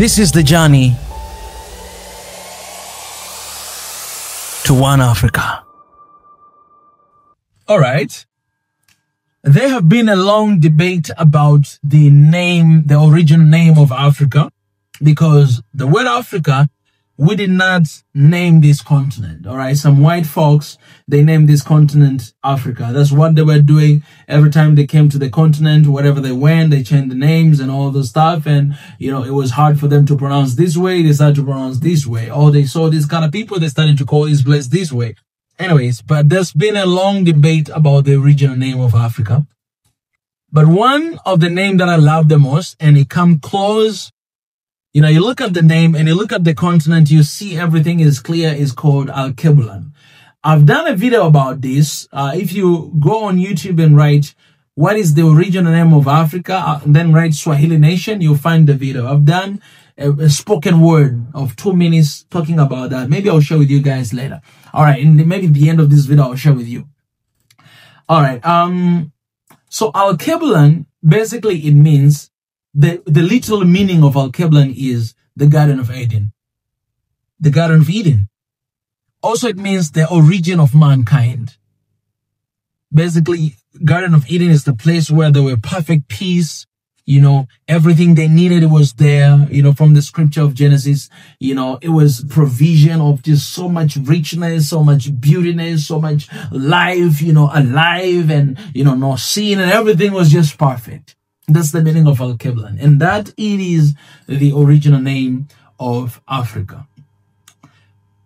This is the journey to one Africa. All right. There have been a long debate about the name, the original name of Africa, because the word Africa, we did not name this continent. All right. Some white folks, they named this continent Africa. That's what they were doing every time they came to the continent. Wherever they went, they changed the names and all the stuff. And, you know, it was hard for them to pronounce this way. They started to pronounce this way. Or they saw these kind of people, they started to call this place this way. Anyways, but there's been a long debate about the original name of Africa. But one of the name that I love the most, and it come close, you know, you look at the name and you look at the continent, you see everything is clear, is called Alkebulan. I've done a video about this. If you go on YouTube and write, what is the original name of Africa? And then write Swahili Nation, you'll find the video. I've done a spoken word of 2 minutes talking about that. Maybe I'll share with you guys later. All right. And maybe at the end of this video, I'll share with you. All right. So Alkebulan, basically it means, the literal meaning of Alkebulan is the Garden of Eden. The Garden of Eden. Also, it means the origin of mankind. Basically, Garden of Eden is the place where there were perfect peace. You know, everything they needed, it was there, you know, from the scripture of Genesis. You know, it was provision of just so much richness, so much beautiness, so much life, you know, alive, and, you know, no sin, and everything was just perfect. That's the meaning of Alkebulan. And that it is the original name of Africa.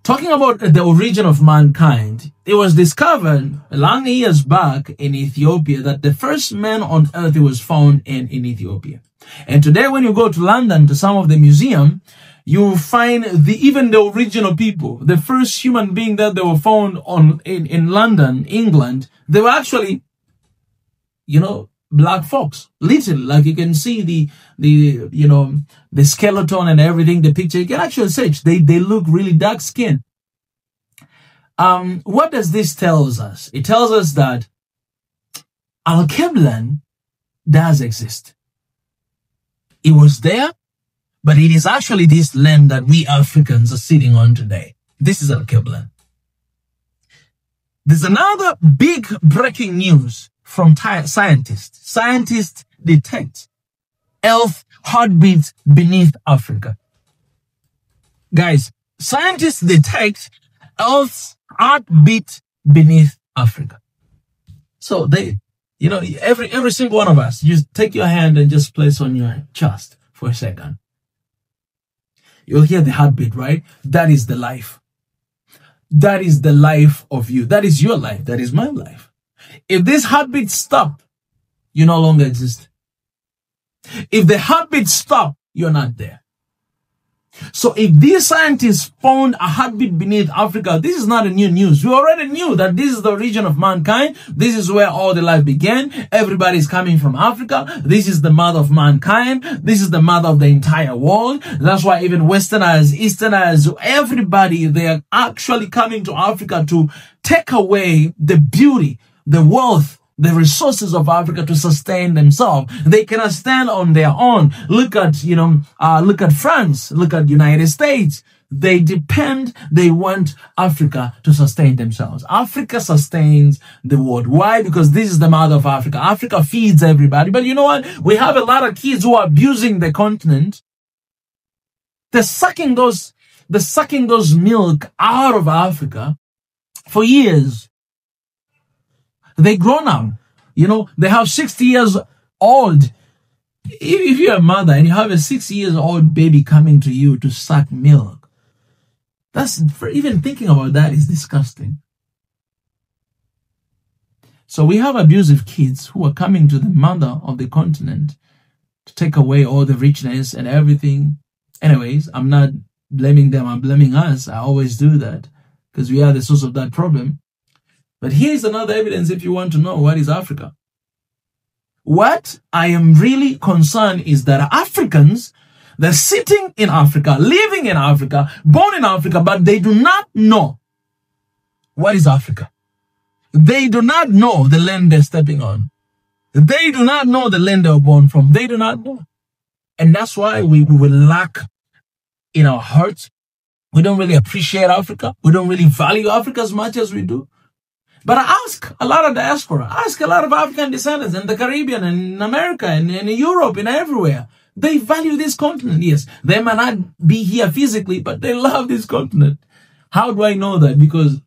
Talking about the origin of mankind, it was discovered long years back in Ethiopia that the first man on earth was found in Ethiopia. And today when you go to London, to some of the museum, you will find even the original people, the first human being that they were found in London, England, they were actually, you know, black folks. Literally, like you can see you know, the skeleton and everything, the picture, you can actually search. They look really dark skinned. What does this tell us? It tells us that Alkebulan does exist. It was there, but it is actually this land that we Africans are sitting on today. This is Alkebulan. There's another big breaking news from scientists. Scientists detect Earth heartbeats beneath Africa. Guys, scientists detect Earth's heartbeat beneath Africa. So they, you know, every single one of us, you take your hand and just place on your chest for a second. You'll hear the heartbeat, right? That is the life. That is the life of you. That is your life. That is my life. If this heartbeat stop, you no longer exist. If the heartbeat stop, you're not there. So if these scientists found a heartbeat beneath Africa, this is not a new news. We already knew that this is the origin of mankind. This is where all the life began. Everybody's coming from Africa. This is the mother of mankind. This is the mother of the entire world. That's why even Westerners, Easterners, everybody, they are actually coming to Africa to take away the beauty, the wealth, the resources of Africa to sustain themselves. They cannot stand on their own. Look at, you know, look at France, look at United States. They want Africa to sustain themselves. Africa sustains the world. Why? Because this is the mother of Africa. Africa feeds everybody. But you know what? We have a lot of kids who are abusing the continent. They're sucking those milk out of Africa for years. They grown up, you know, they have 60 years old. If you're a mother and you have a 6-year-old baby coming to you to suck milk, even thinking about that is disgusting. So we have abusive kids who are coming to the mother of the continent to take away all the richness and everything. Anyways, I'm not blaming them, I'm blaming us. I always do that because we are the source of that problem. But here's another evidence if you want to know what is Africa. What I am really concerned is that Africans, they're sitting in Africa, living in Africa, born in Africa, but they do not know what is Africa. They do not know the land they're stepping on. They do not know the land they're born from. They do not know. And that's why we will lack in our hearts. We don't really appreciate Africa. We don't really value Africa as much as we do. But I ask a lot of diaspora, ask a lot of African descendants in the Caribbean and in America and in Europe and everywhere. They value this continent. Yes, they might not be here physically, but they love this continent. How do I know that? Because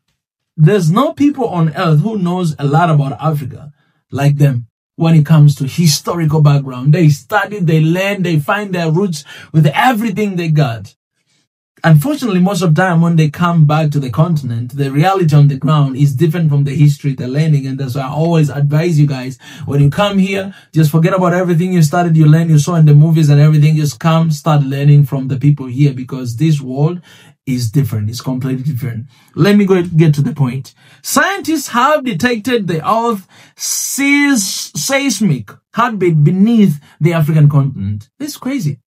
there's no people on earth who knows a lot about Africa like them when it comes to historical background. They study, they learn, they find their roots with everything they got. Unfortunately, most of the time when they come back to the continent, the reality on the ground is different from the history they're learning. And that's why I always advise you guys, when you come here, just forget about everything you studied, you learned, you saw in the movies and everything. Just come, start learning from the people here, because this world is different. It's completely different. Let me get to the point. Scientists have detected the Earth's seismic heartbeat beneath the African continent. This is crazy.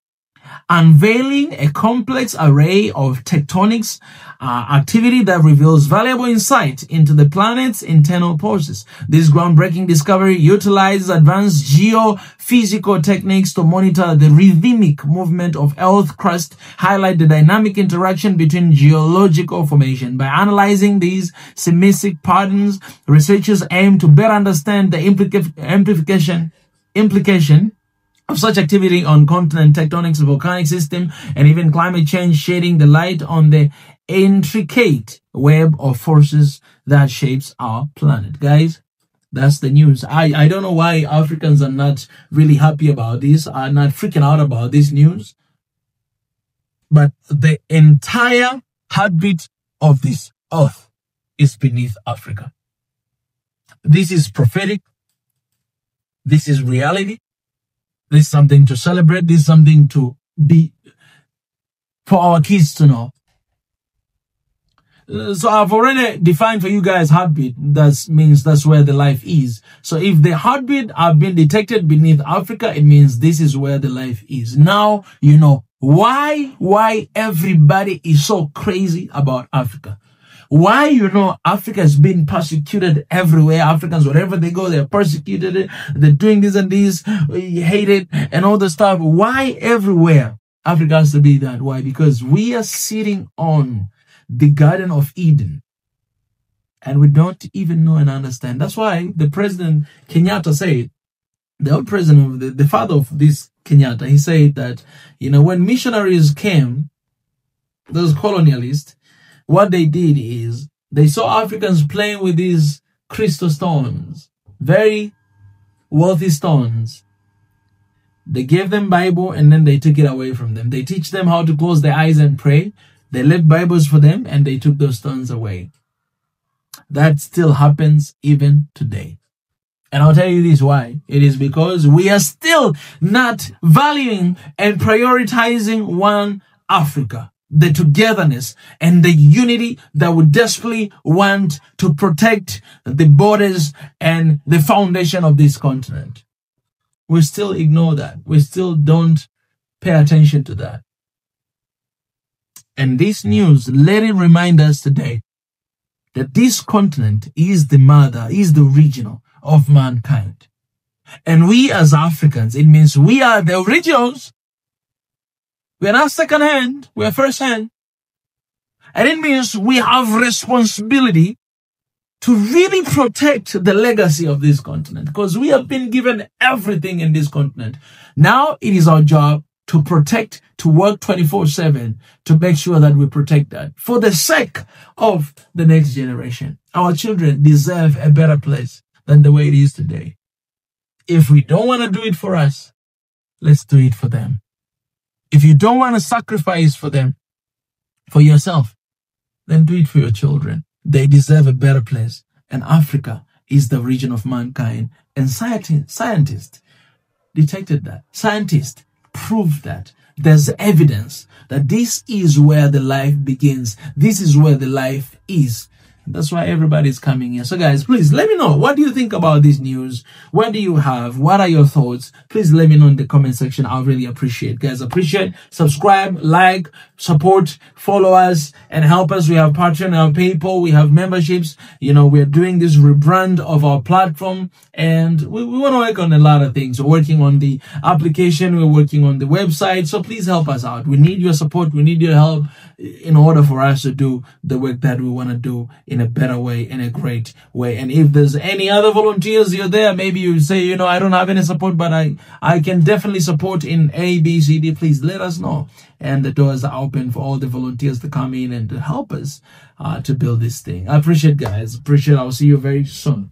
Unveiling a complex array of tectonics activity that reveals valuable insight into the planet's internal process. This groundbreaking discovery utilizes advanced geophysical techniques to monitor the rhythmic movement of Earth's crust, highlight the dynamic interaction between geological formation. By analyzing these seismic patterns, researchers aim to better understand the implication of such activity on continent tectonics, volcanic system, and even climate change, shedding the light on the intricate web of forces that shapes our planet. Guys, that's the news. I don't know why Africans are not really happy about this, are not freaking out about this news. But the entire heartbeat of this earth is beneath Africa. This is prophetic. This is reality. This is something to celebrate. This is something to be, for our kids to know. So I've already defined for you guys heartbeat. That means that's where the life is. So if the heartbeat have been detected beneath Africa, it means this is where the life is. Now you know why everybody is so crazy about Africa. Why, Africa has been persecuted everywhere. Africans, wherever they go, they're persecuted. They're doing this and this, hated, and all the stuff. Why everywhere Africa has to be that? Why? Because we are sitting on the Garden of Eden, and we don't even know and understand. That's why the President Kenyatta said, the old president, the father of this Kenyatta, he said that, when missionaries came, those colonialists, what they did is they saw Africans playing with these crystal stones, very wealthy stones. They gave them Bible and then they took it away from them. They teach them how to close their eyes and pray. They left Bibles for them and they took those stones away. That still happens even today. And I'll tell you this why. It is because we are still not valuing and prioritizing one Africa. The togetherness and the unity that we desperately want to protect the borders and the foundation of this continent. We still ignore that. We still don't pay attention to that. And this news, let it remind us today that this continent is the mother, is the original of mankind. And we as Africans, it means we are the originals. We're not second hand, we're first hand. And it means we have responsibility to really protect the legacy of this continent, because we have been given everything in this continent. Now it is our job to protect, to work 24/7 to make sure that we protect that for the sake of the next generation. Our children deserve a better place than the way it is today. If we don't want to do it for us, let's do it for them. If you don't want to sacrifice for them, for yourself, then do it for your children. They deserve a better place. And Africa is the region of mankind. And scientists detected that. Scientists proved that. There's evidence that this is where the life begins. This is where the life is. That's why everybody's coming here. So guys, please let me know, what do you think about this news? What do you have? What are your thoughts? Please let me know in the comment section. I'll really appreciate, guys. Appreciate, subscribe, like, support, follow us, and help us. We have Patreon, our PayPal, we have memberships. You know, we're doing this rebrand of our platform, and we want to work on a lot of things. We're working on the application, we're working on the website. So please help us out. We need your support, we need your help in order for us to do the work that we want to do in a better way, in a great way. And if there's any other volunteers you're there, maybe you say, you know, I don't have any support, but I can definitely support in A, B, C, D, please let us know. And the doors are open for all the volunteers to come in and to help us to build this thing. I appreciate, guys. Appreciate. I'll see you very soon.